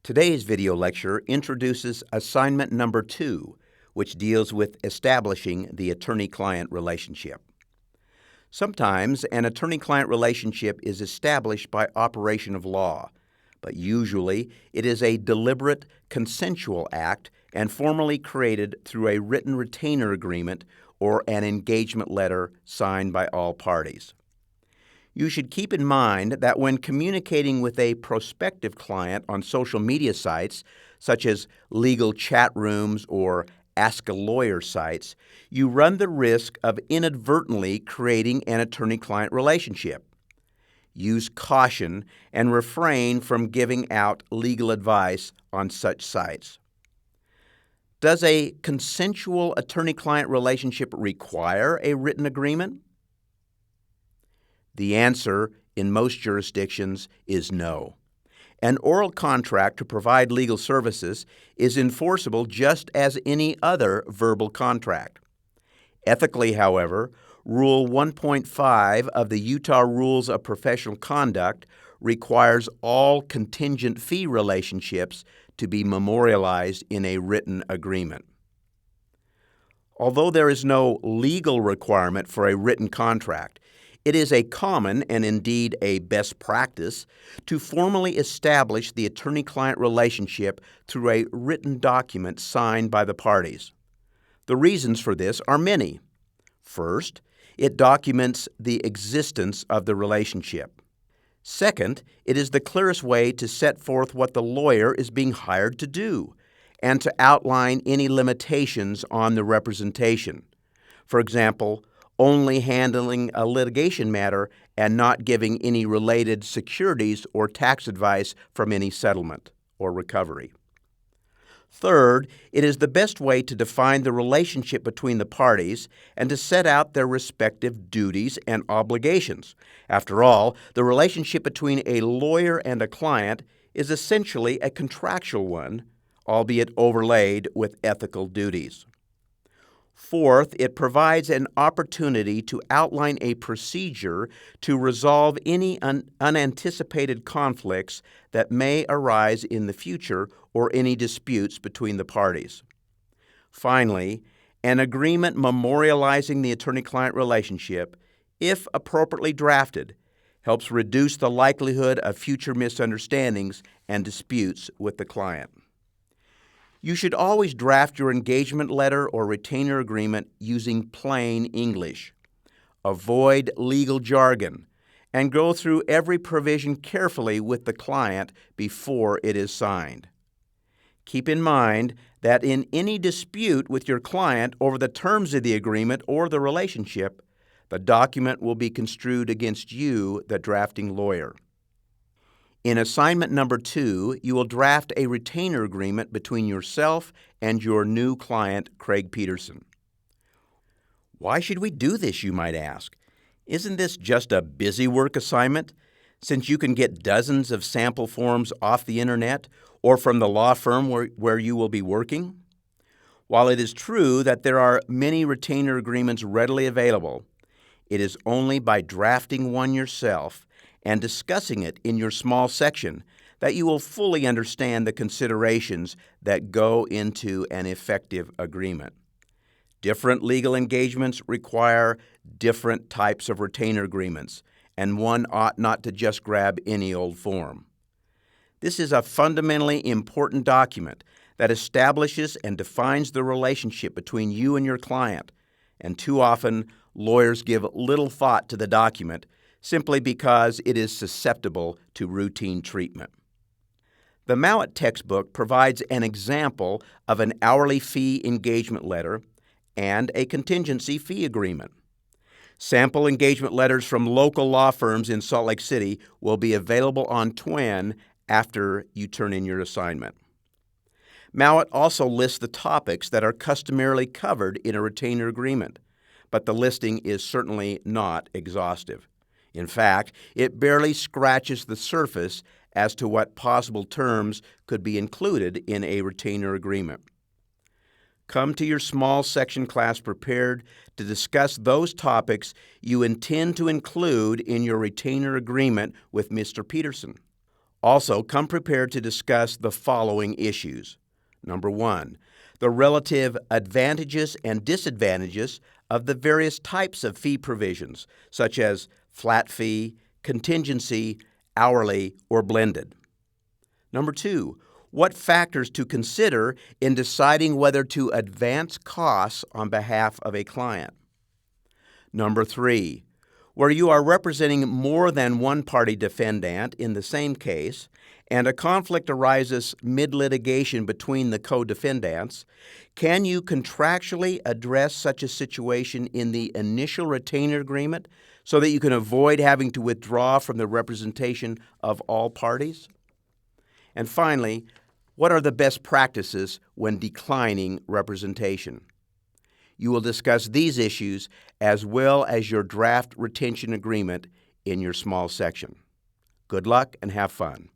Today's video lecture introduces assignment number 2, which deals with establishing the attorney-client relationship. Sometimes an attorney-client relationship is established by operation of law, but usually it is a deliberate, consensual act and formally created through a written retainer agreement or an engagement letter signed by all parties. You should keep in mind that when communicating with a prospective client on social media sites, such as legal chat rooms or Ask a Lawyer sites, you run the risk of inadvertently creating an attorney-client relationship. Use caution and refrain from giving out legal advice on such sites. Does a consensual attorney-client relationship require a written agreement? The answer, in most jurisdictions, is no. An oral contract to provide legal services is enforceable just as any other verbal contract. Ethically, however, Rule 1.5 of the Utah Rules of Professional Conduct requires all contingent fee relationships to be memorialized in a written agreement. Although there is no legal requirement for a written contract, it is a common and indeed a best practice to formally establish the attorney-client relationship through a written document signed by the parties. The reasons for this are many. First, it documents the existence of the relationship. Second, it is the clearest way to set forth what the lawyer is being hired to do and to outline any limitations on the representation. For example, only handling a litigation matter and not giving any related securities or tax advice from any settlement or recovery. Third, it is the best way to define the relationship between the parties and to set out their respective duties and obligations. After all, the relationship between a lawyer and a client is essentially a contractual one, albeit overlaid with ethical duties. Fourth, it provides an opportunity to outline a procedure to resolve any unanticipated conflicts that may arise in the future or any disputes between the parties. Finally, an agreement memorializing the attorney-client relationship, if appropriately drafted, helps reduce the likelihood of future misunderstandings and disputes with the client. You should always draft your engagement letter or retainer agreement using plain English. Avoid legal jargon and go through every provision carefully with the client before it is signed. Keep in mind that in any dispute with your client over the terms of the agreement or the relationship, the document will be construed against you, the drafting lawyer. In assignment number 2, you will draft a retainer agreement between yourself and your new client, Craig Peterson. Why should we do this, you might ask? Isn't this just a busy work assignment, since you can get dozens of sample forms off the internet or from the law firm where you will be working? While it is true that there are many retainer agreements readily available, it is only by drafting one yourself and discussing it in your small section that you will fully understand the considerations that go into an effective agreement. Different legal engagements require different types of retainer agreements, and one ought not to just grab any old form. This is a fundamentally important document that establishes and defines the relationship between you and your client, and too often lawyers give little thought to the document simply because it is susceptible to routine treatment. The Mowat textbook provides an example of an hourly fee engagement letter and a contingency fee agreement. Sample engagement letters from local law firms in Salt Lake City will be available on Twin after you turn in your assignment. Mowat also lists the topics that are customarily covered in a retainer agreement, but the listing is certainly not exhaustive. In fact, it barely scratches the surface as to what possible terms could be included in a retainer agreement. Come to your small section class prepared to discuss those topics you intend to include in your retainer agreement with Mr. Peterson. Also, come prepared to discuss the following issues. Number 1, the relative advantages and disadvantages of the various types of fee provisions, such as flat fee, contingency, hourly, or blended. Number 2, what factors to consider in deciding whether to advance costs on behalf of a client. Number 3, where you are representing more than one party defendant in the same case, and a conflict arises mid-litigation between the co-defendants, can you contractually address such a situation in the initial retainer agreement so that you can avoid having to withdraw from the representation of all parties? And finally, what are the best practices when declining representation? You will discuss these issues as well as your draft retention agreement in your small section. Good luck and have fun.